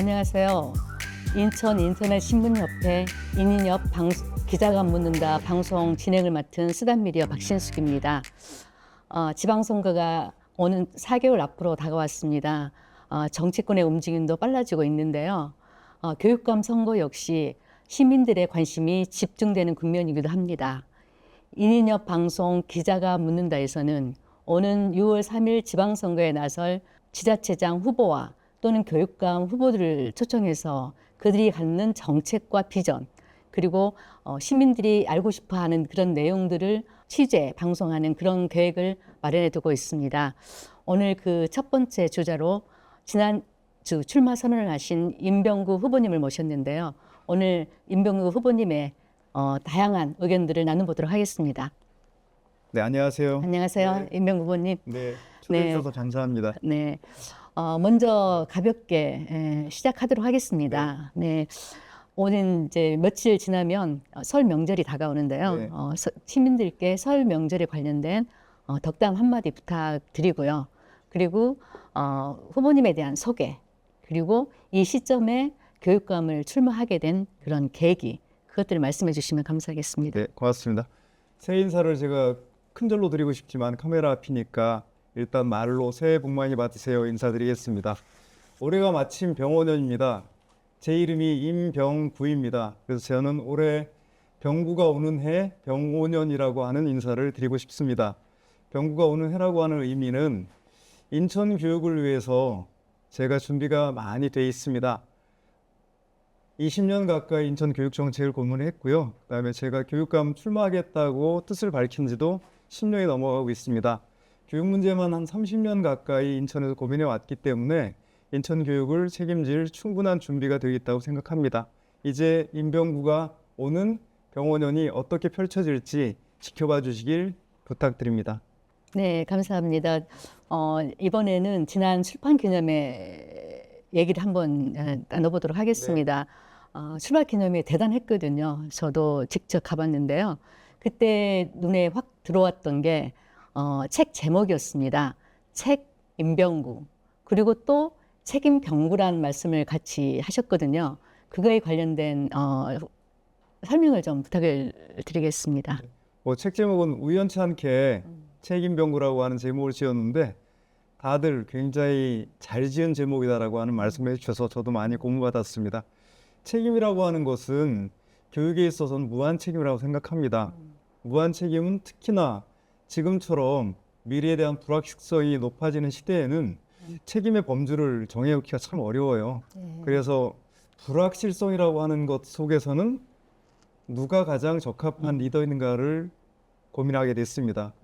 안녕하세요. 인천 인터넷 신문협회 인인협 기자가 묻는다 방송 진행을 맡은 수단미디어 박신숙입니다. 지방선거가 오는 4개월 앞으로 다가왔습니다. 정치권의 움직임도 빨라지고 있는데요. 교육감 선거 역시 시민들의 관심이 집중되는 국면이기도 합니다. 인인협 방송 기자가 묻는다에서는 오는 6월 3일 지방선거에 나설 지자체장 후보와 또는 교육감 후보들을 초청해서 그들이 갖는 정책과 비전, 그리고 시민들이 알고 싶어하는 그런 내용들을 취재, 방송하는 그런 계획을 마련해 두고 있습니다. 오늘 그 첫 번째 주자로 지난주 출마 선언을 하신 임병구 후보님을 모셨는데요. 오늘 임병구 후보님의 다양한 의견들을 나눠보도록 하겠습니다. 네, 안녕하세요. 안녕하세요, 네. 임병구 후보님. 네, 초대해 네. 주셔서 감사합니다. 네. 먼저 가볍게 시작하도록 하겠습니다. 네. 오늘 이제 며칠 지나면 설 명절이 다가오는데요. 네. 시민들께 설 명절에 관련된 덕담 한마디 부탁드리고요. 그리고 후보님에 대한 소개, 그리고 이 시점에 교육감을 출마하게 된 그런 계기, 그것들을 말씀해 주시면 감사하겠습니다. 네, 고맙습니다. 새해 인사를 제가 큰절로 드리고 싶지만 카메라 앞이니까 일단 말로 새해 복 많이 받으세요 인사드리겠습니다. 올해가 마침 병오년입니다. 제 이름이 임병구입니다. 그래서 저는 올해 병구가 오는 해 병오년이라고 하는 인사를 드리고 싶습니다. 병구가 오는 해라고 하는 의미는 인천 교육을 위해서 제가 준비가 많이 돼 있습니다. 20년 가까이 인천 교육 정책을 고민했고요. 그다음에 제가 교육감 출마하겠다고 뜻을 밝힌 지도 10년이 넘어가고 있습니다. 교육 문제만 한 30년 가까이 인천에서 고민해 왔기 때문에 인천 교육을 책임질 충분한 준비가 되어 있다고 생각합니다. 이제 임병구가 오는 병오년이 어떻게 펼쳐질지 지켜봐 주시길 부탁드립니다. 네, 감사합니다. 이번에는 지난 출판 기념회 얘기를 한번 나눠보도록 하겠습니다. 출판 기념회 대단했거든요. 저도 직접 가봤는데요. 그때 눈에 확 들어왔던 게 책 제목이었습니다. 책 임병구. 그리고 또 책임 병구라는 말씀을 같이 하셨거든요. 그거에 관련된 설명을 좀 부탁을 드리겠습니다. 책 제목은 우연치 않게 책임병구라고 하는 제목을 지었는데 다들 굉장히 잘 지은 제목이다라고 하는 말씀을 해주셔서 저도 많이 고무받았습니다. 책임이라고 하는 것은 교육에 있어서는 무한 책임이라고 생각합니다. 무한 책임은 특히나 지금처럼 미래에 대한 불확실성이 높아지는 시대에는 책임의 범주를 정해놓기가 참 어려워요. 그래서 불확실성이라고 하는 것 속에서는 누가 가장 적합한 리더인가를 고민하게 됐습니다.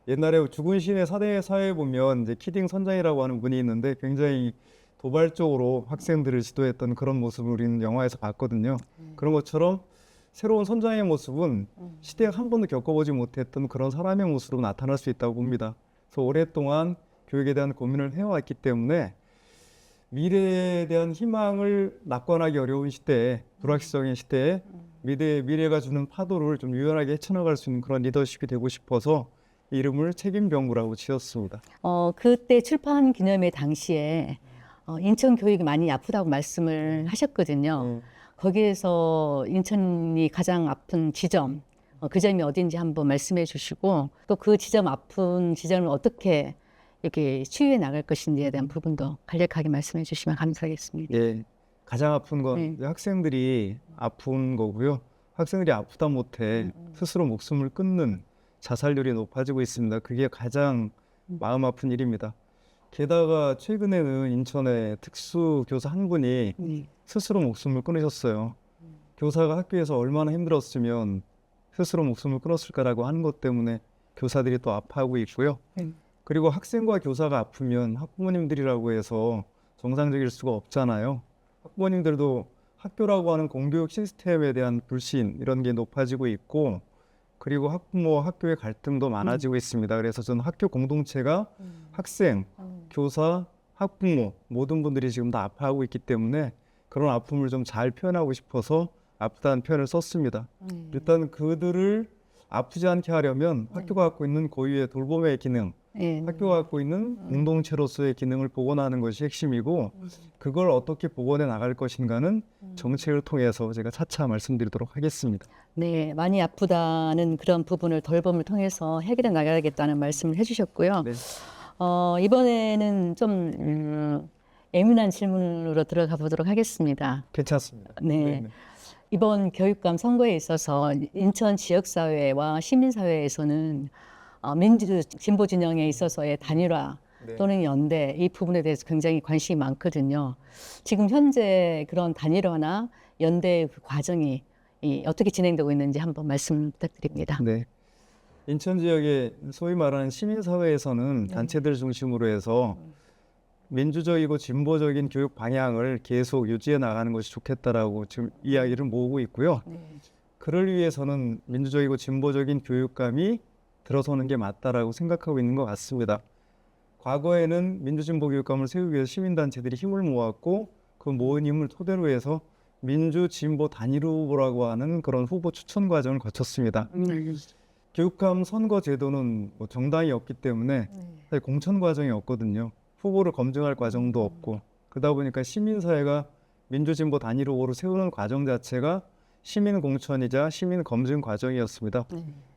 옛날에 죽은 신의 사회에 보면 이제 키딩 선장이라고 하는 분이 있는데 굉장히 도발적으로 학생들을 지도했던 그런 모습을 우리는 영화에서 봤거든요. 그런 것처럼 새로운 선장의 모습은 시대에 한 번도 겪어보지 못했던 그런 사람의 모습으로 나타날 수 있다고 봅니다. 그래서 오랫동안 교육에 대한 고민을 해왔기 때문에 미래에 대한 희망을 낙관하기 어려운 시대에, 불확실성의 시대에 미래가 주는 파도를 좀 유연하게 헤쳐나갈 수 있는 그런 리더십이 되고 싶어서 이름을 책임병구라고 지었습니다. 그때 출판 기념회 당시에 인천 교육이 많이 아프다고 말씀을 하셨거든요. 거기에서 인천이 가장 아픈 지점, 그 점이 어딘지 한번 말씀해 주시고 또 그 지점 아픈 지점을 어떻게 이렇게 치유해 나갈 것인지에 대한 부분도 간략하게 말씀해 주시면 감사하겠습니다. 예, 가장 아픈 건 이제 학생들이 아픈 거고요. 학생들이 아프다 못해 스스로 목숨을 끊는 자살률이 높아지고 있습니다. 그게 가장 마음 아픈 일입니다. 게다가 최근에는 인천에 특수교사 한 분이 스스로 목숨을 끊으셨어요. 교사가 학교에서 얼마나 힘들었으면 스스로 목숨을 끊었을까라고 하는 것 때문에 교사들이 또 아파하고 있고요. 그리고 학생과 교사가 아프면 학부모님들이라고 해서 정상적일 수가 없잖아요. 학부모님들도 학교라고 하는 공교육 시스템에 대한 불신 이런 게 높아지고 있고 그리고 학부모와 학교의 갈등도 많아지고 있습니다. 그래서 저는 학교 공동체가 학생, 교사, 학부모 모든 분들이 지금 다 아파하고 있기 때문에 그런 아픔을 좀 잘 표현하고 싶어서 아프다는 표현을 썼습니다. 일단 그들을 아프지 않게 하려면 학교가 갖고 있는 고유의 돌봄의 기능, 예. 학교가 갖고 있는 공동체로서의 기능을 복원하는 것이 핵심이고 그걸 어떻게 복원해 나갈 것인가는 정책을 통해서 제가 차차 말씀드리도록 하겠습니다. 네, 많이 아프다는 그런 부분을 돌봄을 통해서 해결해 나가야겠다는 말씀을 해주셨고요. 네. 이번에는 좀 예민한 질문으로 들어가 보도록 하겠습니다. 괜찮습니다. 네. 이번 교육감 선거에 있어서 인천 지역사회와 시민사회에서는 민주 진보 진영에 있어서의 단일화 네. 또는 연대 이 부분에 대해서 굉장히 관심이 많거든요. 지금 현재 그런 단일화나 연대의 그 과정이 어떻게 진행되고 있는지 한번 말씀 부탁드립니다. 네. 인천 지역의 소위 말하는 시민사회에서는 단체들 중심으로 해서 민주적이고 진보적인 교육 방향을 계속 유지해 나가는 것이 좋겠다라고 지금 이야기를 모으고 있고요. 그를 위해서는 민주적이고 진보적인 교육감이 들어서는 게 맞다라고 생각하고 있는 것 같습니다. 과거에는 민주진보 교육감을 세우기 위해서 시민단체들이 힘을 모았고 그 모은 힘을 토대로 해서 민주진보 단일 후보라고 하는 그런 후보 추천 과정을 거쳤습니다. 교육감 선거 제도는 뭐 정당이 없기 때문에 사실 공천 과정이 없거든요. 후보를 검증할 과정도 없고 그러다 보니까 시민사회가 민주진보 단일 후보를 세우는 과정 자체가 시민 공천이자 시민 검증 과정이었습니다.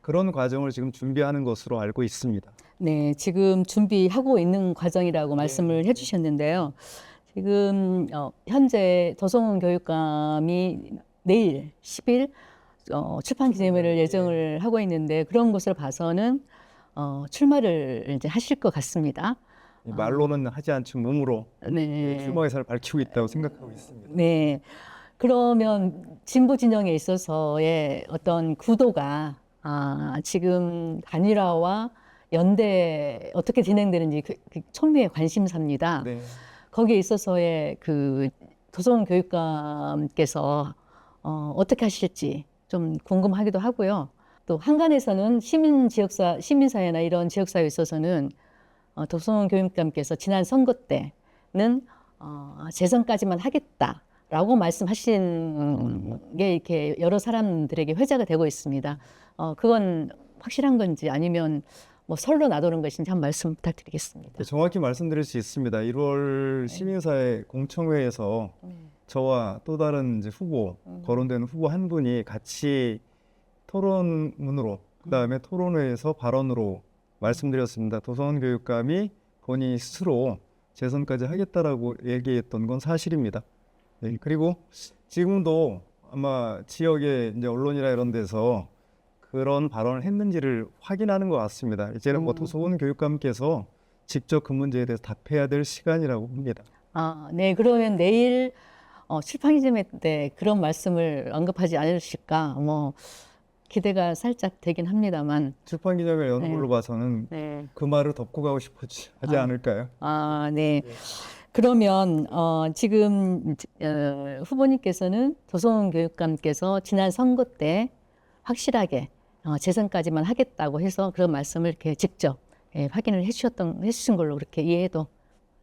그런 과정을 지금 준비하는 것으로 알고 있습니다. 네, 지금 준비하고 있는 과정이라고 말씀을 해주셨는데요. 지금 현재 도성훈 교육감이 내일 10일 출판 기념회를 예정을 하고 있는데 그런 것을 봐서는 출마를 이제 하실 것 같습니다. 말로는 하지 않지만 몸으로 네. 출마 의사를 밝히고 있다고 생각하고 있습니다. 네. 그러면 진보 진영에 있어서의 어떤 구도가 지금 단일화와 연대 어떻게 진행되는지 그 초미의 관심사입니다. 네. 거기에 있어서의 그 도성훈 교육감께서 어떻게 하실지 좀 궁금하기도 하고요. 또 한간에서는 시민사회나 이런 지역사회에 있어서는 도성훈 교육감께서 지난 선거 때는 재선까지만 하겠다라고 말씀하신 게 이렇게 여러 사람들에게 회자가 되고 있습니다. 그건 확실한 건지 아니면 뭐 설로 나도는 것인지 한 말씀 부탁드리겠습니다. 네, 정확히 말씀드릴 수 있습니다. 1월 시민사회 공청회에서 저와 또 다른 이제 후보, 거론되는 후보 한 분이 같이 토론문으로 그다음에 토론회에서 발언으로 말씀드렸습니다. 도성훈 교육감이 본인이 스스로 재선까지 하겠다라고 얘기했던 건 사실입니다. 네, 그리고 지금도 아마 지역의 이제 언론이나 이런 데서 그런 발언을 했는지를 확인하는 것 같습니다. 이제는 뭐 도성훈 교육감께서 직접 그 문제에 대해서 답해야 될 시간이라고 봅니다. 네. 그러면 내일 출판기념회 때 그런 말씀을 언급하지 않으실까? 뭐 기대가 살짝 되긴 합니다만. 출판 기념회 여는 걸로 봐서는 네. 그 말을 덮고 가고 싶지 하지 않을까요? 네. 그러면 지금 후보님께서는 도성훈 교육감께서 지난 선거 때 확실하게 재선까지만 하겠다고 해서 그런 말씀을 이렇게 직접 확인을 해주신 걸로 그렇게 이해해도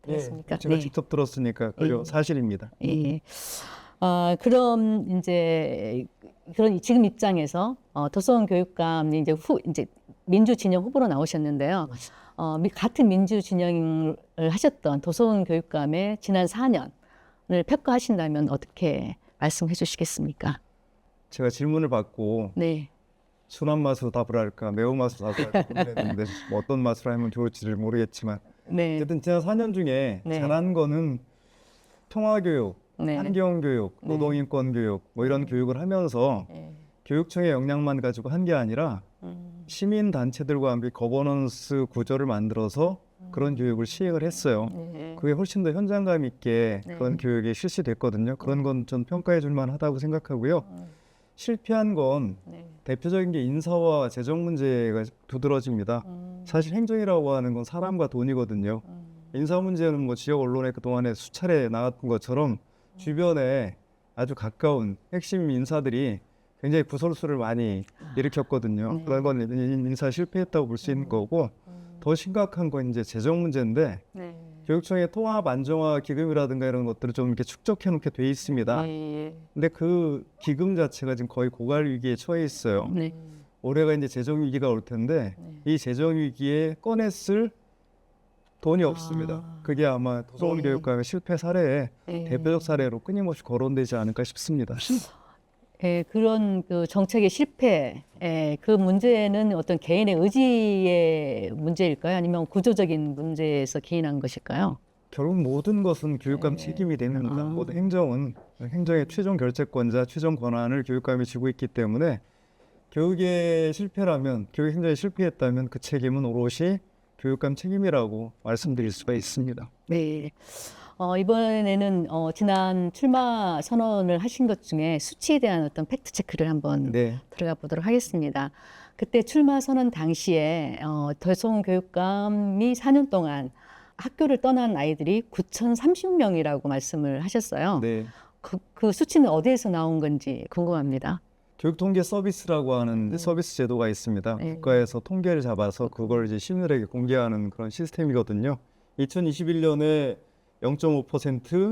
되겠습니까? 제가 직접 들었으니까 그죠 사실입니다. 예. 그럼 이제 그런 지금 입장에서 도성훈 교육감이 이제 민주 진영 후보로 나오셨는데요. 같은 민주 진영을 하셨던 도성훈 교육감의 지난 4년을 평가하신다면 어떻게 말씀해 주시겠습니까? 제가 질문을 받고 네. 순한 맛으로 답을 할까 매운맛으로 답을 할까 고민했는데 뭐 어떤 맛으로 하면 좋을지를 모르겠지만 네. 어쨌든 지난 4년 중에 네. 잘한 거는 평화교육, 네. 환경교육, 노동인권교육 뭐 이런 교육을 하면서 교육청의 역량만 가지고 한 게 아니라 시민단체들과 함께 거버넌스 구조를 만들어서 그런 교육을 시행을 했어요. 그게 훨씬 더 현장감 있게 그런 교육이 실시됐거든요. 그런 건 좀 평가해 줄 만하다고 생각하고요. 실패한 건 대표적인 게 인사와 재정 문제가 두드러집니다. 사실 행정이라고 하는 건 사람과 돈이거든요. 인사 문제는 뭐 지역 언론에 그동안에 수차례 나왔던 것처럼 주변에 아주 가까운 핵심 인사들이 굉장히 구설수를 많이 일으켰거든요. 그런 건 인사 실패했다고 볼 수 있는 거고 더 심각한 건 이제 재정 문제인데 교육청의 통합 안정화 기금이라든가 이런 것들을 좀 이렇게 축적해 놓게 돼 있습니다. 근데 그 기금 자체가 지금 거의 고갈 위기에 처해 있어요. 올해가 이제 재정 위기가 올 텐데 이 재정 위기에 꺼냈을 돈이 없습니다. 그게 아마 도서관 네. 교육감의 실패 사례의 네. 대표적 사례로 끊임없이 거론되지 않을까 싶습니다. 예, 그런 그 정책의 실패, 예, 그 문제는 어떤 개인의 의지의 문제일까요? 아니면 구조적인 문제에서 기인한 것일까요? 결국 모든 것은 교육감 책임이 되는 겁니다. 모든 행정의 최종 결재권자, 최종 권한을 교육감이 쥐고 있기 때문에 교육의 실패라면, 교육 행정이 실패했다면 그 책임은 오롯이 교육감 책임이라고 말씀드릴 수가 있습니다. 네. 이번에는 지난 출마 선언을 하신 것 중에 수치에 대한 어떤 팩트 체크를 한번 네. 들어가 보도록 하겠습니다. 그때 출마 선언 당시에 도성 교육감이 4년 동안 학교를 떠난 아이들이 9,030명이라고 말씀을 하셨어요. 네. 그 수치는 어디에서 나온 건지 궁금합니다. 교육통계 서비스라고 하는 서비스 제도가 있습니다. 네. 국가에서 통계를 잡아서 그걸 이제 시민들에게 공개하는 그런 시스템이거든요. 2021년에 0.5%,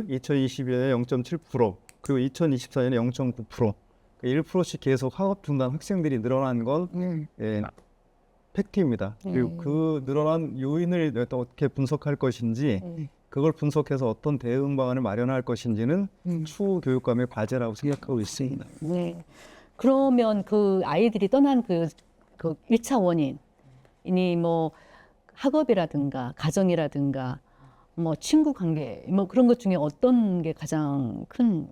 2022년에 0.7%, 그리고 2024년에 0.9%, 1%씩 계속 학업 중단 학생들이 늘어난 건 팩트입니다. 그리고 그 늘어난 요인을 어떻게 분석할 것인지, 그걸 분석해서 어떤 대응 방안을 마련할 것인지는 추후 교육감의 과제라고 생각하고 있습니다. 네. 그러면 그 아이들이 떠난 그 1차 원인이 뭐 학업이라든가 가정이라든가 뭐 친구 관계 뭐 그런 것 중에 어떤 게 가장 큰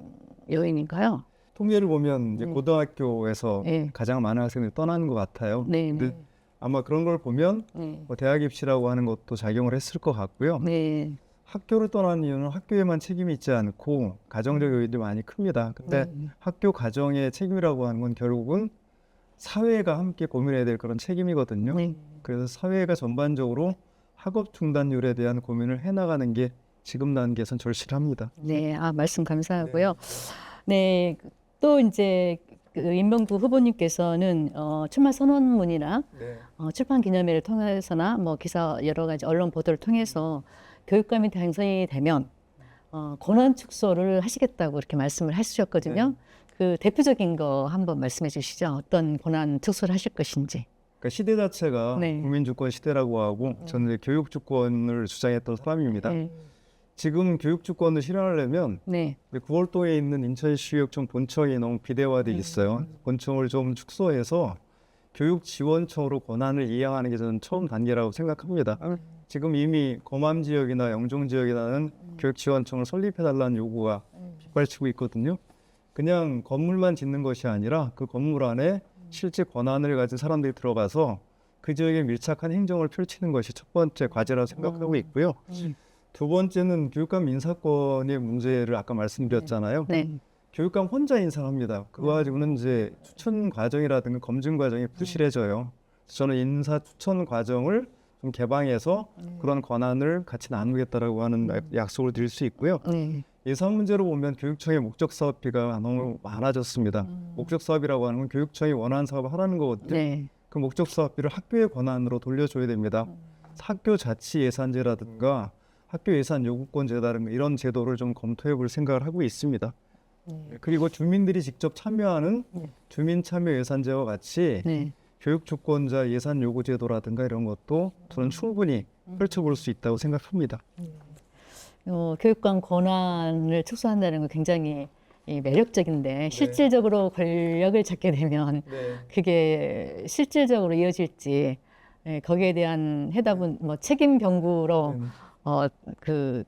요인인가요? 통계를 보면 이제 고등학교에서 네. 가장 많은 학생들이 떠나는 것 같아요. 네. 근데 아마 그런 걸 보면 네. 뭐 대학 입시라고 하는 것도 작용을 했을 것 같고요. 네. 학교를 떠나는 이유는 학교에만 책임이 있지 않고 가정적 요인도 많이 큽니다. 근데 학교 가정의 책임이라고 하는 건 결국은 사회가 함께 고민해야 될 그런 책임이거든요. 네. 그래서 사회가 전반적으로 학업 중단율에 대한 고민을 해나가는 게 지금 단계에선 절실합니다. 네. 말씀 감사하고요. 네. 또 이제 그 임명구 후보님께서는 출마 선언문이나 출판 기념회를 통해서나 뭐 기사 여러 가지 언론 보도를 통해서 교육감이 당선이 되면 권한 축소를 하시겠다고 이렇게 말씀을 하셨거든요. 그 대표적인 거 한번 말씀해 주시죠. 어떤 권한 축소를 하실 것인지. 그러니까 시대 자체가 국민주권 시대라고 하고 저는 이제 교육주권을 주장했던 사람입니다. 지금 교육주권을 실현하려면 9월도에 있는 인천시교육청 본청이 너무 비대화되어 있어요. 본청을 좀 축소해서 교육지원청으로 권한을 이양하는 게 저는 처음 단계라고 생각합니다. 지금 이미 검암 지역이나 영종 지역이라는 교육지원청을 설립해달라는 요구가 빗발치고 있거든요. 그냥 건물만 짓는 것이 아니라 그 건물 안에 실제 권한을 가진 사람들이 들어가서 그 지역에 밀착한 행정을 펼치는 것이 첫 번째 과제라고 생각하고 있고요. 두 번째는 교육감 인사권의 문제를 아까 말씀드렸잖아요. 교육감 혼자 인사합니다. 그거 가지고는 이제 추천 과정이라든가 검증 과정이 부실해져요. 저는 인사 추천 과정을 좀 개방해서 그런 권한을 같이 나누겠다라고 하는 약속을 드릴 수 있고요. 예산 문제로 보면 교육청의 목적 사업비가 너무 많아졌습니다. 목적 사업이라고 하는 건 교육청이 원하는 사업을 하라는 거거든요. 그 목적 사업비를 학교의 권한으로 돌려줘야 됩니다. 학교 자치 예산제라든가 학교 예산 요구권제라든가 이런 제도를 좀 검토해 볼 생각을 하고 있습니다. 그리고 주민들이 직접 참여하는 주민 참여 예산제와 같이 교육 주권자 예산 요구 제도라든가 이런 것도 저는 충분히 펼쳐볼 수 있다고 생각합니다. 교육감 권한을 축소한다는 건 굉장히 매력적인데 실질적으로 권력을 잡게 되면 그게 실질적으로 이어질지 거기에 대한 해답은 뭐 책임 병구로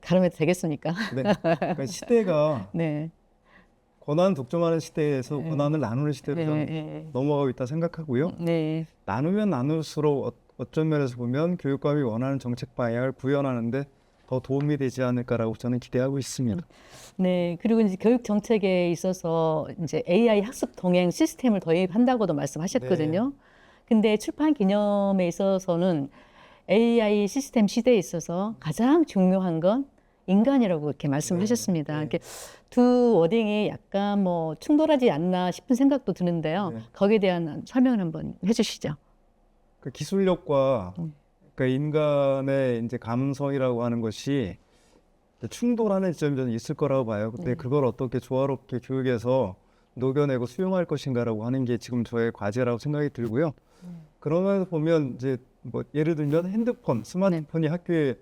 가름해도 되겠습니까? 그러니까 시대가 권한 독점하는 시대에서 권한을 나누는 시대로 넘어가고 있다 생각하고요. 나누면 나눌수록 어떤 면에서 보면 교육감이 원하는 정책 방향을 구현하는데 더 도움이 되지 않을까라고 저는 기대하고 있습니다. 그리고 이제 교육 정책에 있어서 이제 AI 학습 동행 시스템을 도입한다고도 말씀하셨거든요. 근데 출판 기념에 있어서는 AI 시스템 시대에 있어서 가장 중요한 건 인간이라고 이렇게 말씀하셨습니다. 이렇게 두 워딩이 약간 뭐 충돌하지 않나 싶은 생각도 드는데요. 거기에 대한 설명을 한번 해주시죠. 그 기술력과 그러니까 인간의 이제 감성이라고 하는 것이 충돌하는 지점이 저는 있을 거라고 봐요. 근데 그걸 어떻게 조화롭게 교육에서 녹여내고 수용할 것인가라고 하는 게 지금 저의 과제라고 생각이 들고요. 그러면서 보면 이제 뭐 예를 들면 핸드폰, 스마트폰이 학교에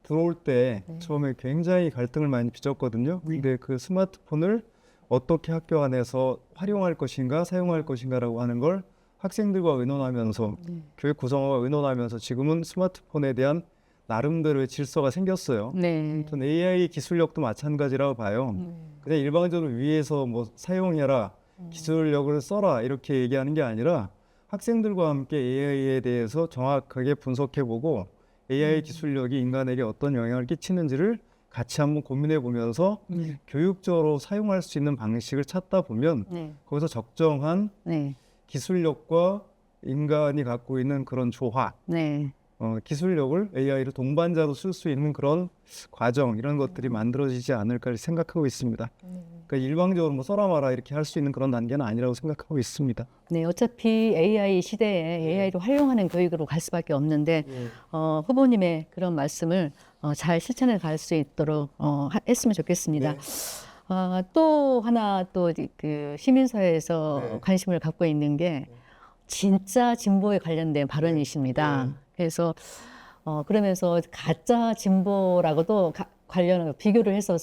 들어올 때 네. 처음에 굉장히 갈등을 많이 빚었거든요. 네. 근데 그 스마트폰을 어떻게 학교 안에서 활용할 것인가, 사용할 것인가라고 하는 걸 학생들과 의논하면서 네. 교육 구성과 의논하면서 지금은 스마트폰에 대한 나름대로의 질서가 생겼어요. 네. 전 AI 기술력도 마찬가지라고 봐요. 그냥 일방적으로 위에서 뭐 사용해라, 기술력을 써라 이렇게 얘기하는 게 아니라 학생들과 함께 AI에 대해서 정확하게 분석해보고 AI 기술력이 인간에게 어떤 영향을 끼치는지를 같이 한번 고민해 보면서 네. 교육적으로 사용할 수 있는 방식을 찾다 보면 네. 거기서 적정한 네. 기술력과 인간이 갖고 있는 그런 조화, 네. 기술력을 AI를 동반자로 쓸 수 있는 그런 과정 이런 것들이 만들어지지 않을까 생각하고 있습니다. 그러니까 일방적으로 뭐 써라 마라 이렇게 할 수 있는 그런 단계는 아니라고 생각하고 있습니다. 네, 어차피 AI 시대에 AI를 활용하는 교육으로 갈 수밖에 없는데 후보님의 그런 말씀을 잘 실천해 갈 수 있도록 했으면 좋겠습니다. 또 하나 또 그 시민사회에서 네. 관심을 갖고 있는 게 진짜 진보에 관련된 발언이십니다. 네. 그래서 그러면서 가짜 진보라고도 관련 비교를 해서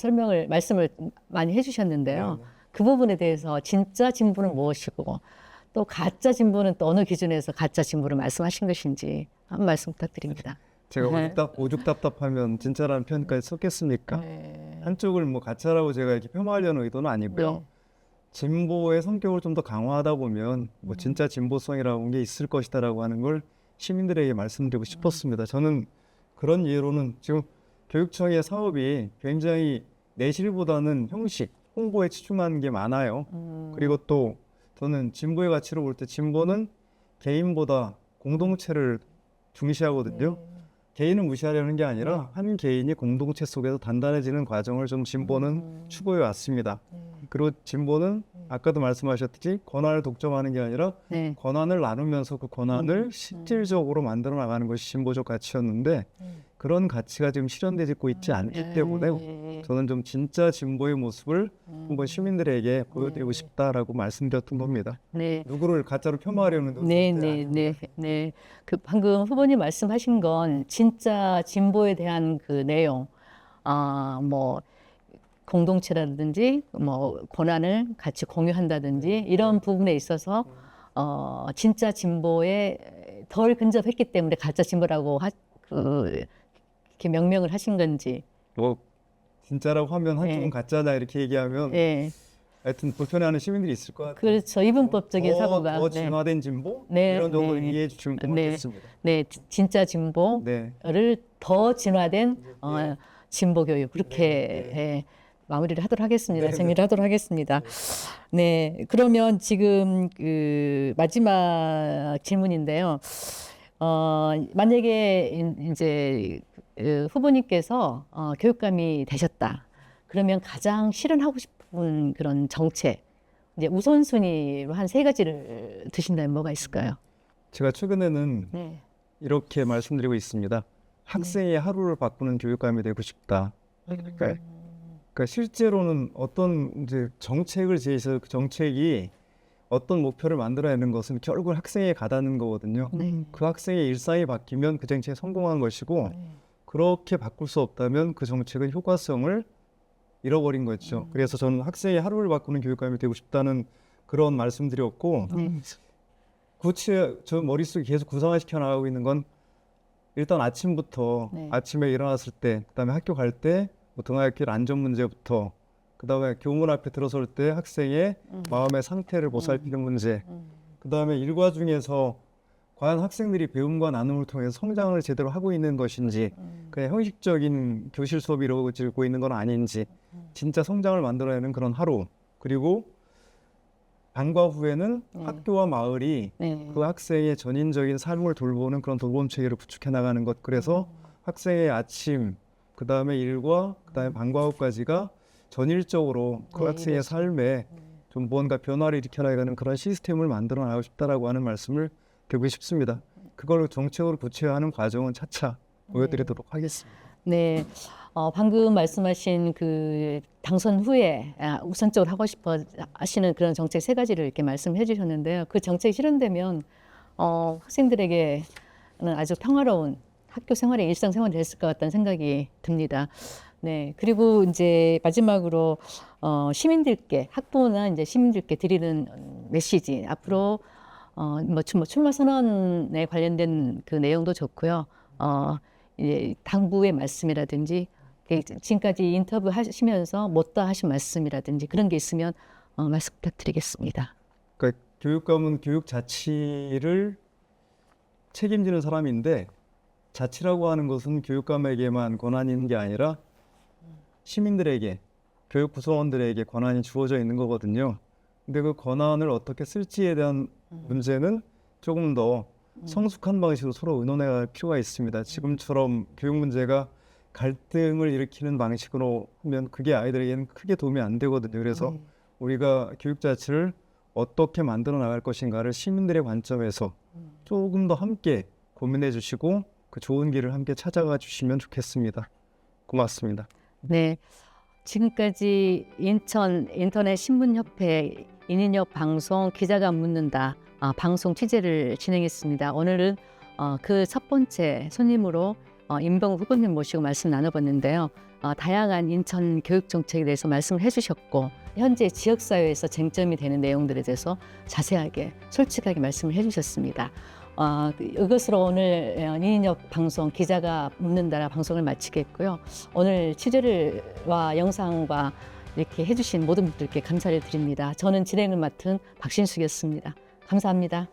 말씀을 많이 해주셨는데요. 네. 그 부분에 대해서 진짜 진보는 무엇이고 또 가짜 진보는 또 어느 기준에서 가짜 진보를 말씀하신 것인지 한 말씀 부탁드립니다. 제가 오죽답답하면 진짜라는 표현까지 썼겠습니까? 한쪽을 뭐 가짜라고 제가 이렇게 폄하하려는 의도는 아니고요. 네. 진보의 성격을 좀 더 강화하다 보면 뭐 진짜 진보성이라는 게 있을 것이다라고 하는 걸 시민들에게 말씀드리고 싶었습니다. 저는 그런 예로는 지금 교육청의 사업이 굉장히 내실보다는 형식, 홍보에 치중하는 게 많아요. 그리고 또 저는 진보의 가치로 볼 때 진보는 개인보다 공동체를 중시하거든요. 개인을 무시하려는 게 아니라 한 개인이 공동체 속에서 단단해지는 과정을 좀 진보는 추구해 왔습니다. 그리고 진보는 아까도 말씀하셨듯이 권한을 독점하는 게 아니라 네. 권한을 나누면서 그 권한을 실질적으로 만들어 나가는 것이 진보적 가치였는데 그런 가치가 지금 실현되고 있지 않기 때문에 저는 좀 진짜 진보의 모습을 한번 시민들에게 보여드리고 싶다라고 말씀드렸던 겁니다. 네. 누구를 가짜로 폄하하려는 건 네, 절대 네, 아닙니다. 네, 네. 그 방금 후보님 말씀하신 건 진짜 진보에 대한 그 내용, 뭐 공동체라든지 뭐 권한을 같이 공유한다든지 이런 부분에 있어서 진짜 진보에 덜 근접했기 때문에 가짜 진보라고 이렇게 명명을 하신 건지. 뭐 진짜라고 하면 한쪽은 네. 가짜다 이렇게 얘기하면 네, 하여튼 불편해하는 시민들이 있을 것 같아요. 그렇죠. 이분법적인 사고가. 더 네, 진화된 진보 네, 이런 정도로 네. 이해해 주시면 네. 고맙겠습니다. 네, 진짜 진보를 네. 더 진화된 진보 교육 그렇게 예, 마무리를 하도록 하겠습니다. 네, 정리를 하도록 하겠습니다. 네, 그러면 지금 그 마지막 질문인데요. 만약에 이제 후보님께서 교육감이 되셨다. 그러면 가장 실현하고 싶은 그런 정책, 이제 우선순위로 한 3가지를 드신다면 뭐가 있을까요? 제가 최근에는 네. 이렇게 말씀드리고 있습니다. 학생의 하루를 바꾸는 교육감이 되고 싶다. 그러니까 실제로는 어떤 이제 정책을 제시해서 그 정책이 어떤 목표를 만들어내는 것은 결국 학생에 가다는 거거든요. 네. 그 학생의 일상이 바뀌면 그 정책이 성공한 것이고 그렇게 바꿀 수 없다면 그 정책은 효과성을 잃어버린 거죠. 그래서 저는 학생의 하루를 바꾸는 교육감이 되고 싶다는 그런 말씀드렸고 구체 저 머릿속에 계속 구상화시켜 나가고 있는 건 일단 아침부터 네. 아침에 일어났을 때 그다음에 학교 갈 때 뭐 등하굣길 안전 문제부터 그다음에 교문 앞에 들어설 때 학생의 마음의 상태를 보살피는 문제 그다음에 일과 중에서 과연 학생들이 배움과 나눔을 통해서 성장을 제대로 하고 있는 것인지 그냥 형식적인 교실 수업이 이루어지고 있는 건 아닌지 진짜 성장을 만들어내는 그런 하루 그리고 방과 후에는 학교와 마을이 그 학생의 전인적인 삶을 돌보는 그런 돌봄 체계를 구축해 나가는 것 그래서 학생의 아침 그 다음에 일과 그 다음에 방과 후까지가 전일적으로 그 학생의 삶에 좀 뭔가 변화를 일으켜 나가는 그런 시스템을 만들어 나가고 싶다라고 하는 말씀을 드리고 싶습니다. 그걸 정책으로 구체화하는 과정은 차차 보여드리도록 하겠습니다. 네, 방금 말씀하신 그 당선 후에 우선적으로 하고 싶어 하시는 그런 정책 3가지를 이렇게 말씀해 주셨는데요. 그 정책이 실현되면 학생들에게는 아주 평화로운 학교 생활의 일상생활이 됐을 것 같다는 생각이 듭니다. 네, 그리고 이제 마지막으로 시민들께 학부모나 이제 시민들께 드리는 메시지 앞으로 뭐 출마 선언에 관련된 그 내용도 좋고요. 이제 당부의 말씀이라든지 지금까지 인터뷰 하시면서 못다 하신 말씀이라든지 그런 게 있으면 말씀 부탁드리겠습니다. 그러니까 교육감은 교육 자치를 책임지는 사람인데 자치라고 하는 것은 교육감에게만 권한이 있는 게 아니라 시민들에게, 교육 구성원들에게 권한이 주어져 있는 거거든요. 근데 그 권한을 어떻게 쓸지에 대한 문제는 조금 더 성숙한 방식으로 서로 의논해 갈 필요가 있습니다. 지금처럼 교육 문제가 갈등을 일으키는 방식으로 하면 그게 아이들에게는 크게 도움이 안 되거든요. 그래서 우리가 교육 자치를 어떻게 만들어 나갈 것인가를 시민들의 관점에서 조금 더 함께 고민해 주시고 그 좋은 길을 함께 찾아가 주시면 좋겠습니다. 고맙습니다. 네, 지금까지 인천 인터넷 신문협회 인인협 방송 기자가 묻는다 방송 취재를 진행했습니다. 오늘은 그 첫 번째 손님으로 임병우 후보님 모시고 말씀 나눠봤는데요. 다양한 인천 교육 정책에 대해서 말씀을 해주셨고 현재 지역사회에서 쟁점이 되는 내용들에 대해서 자세하게 솔직하게 말씀을 해주셨습니다. 이것으로 오늘 인인협 방송 기자가 묻는다 방송을 마치겠고요. 오늘 취재와 영상과 이렇게 해주신 모든 분들께 감사를 드립니다. 저는 진행을 맡은 박신숙이었습니다. 감사합니다.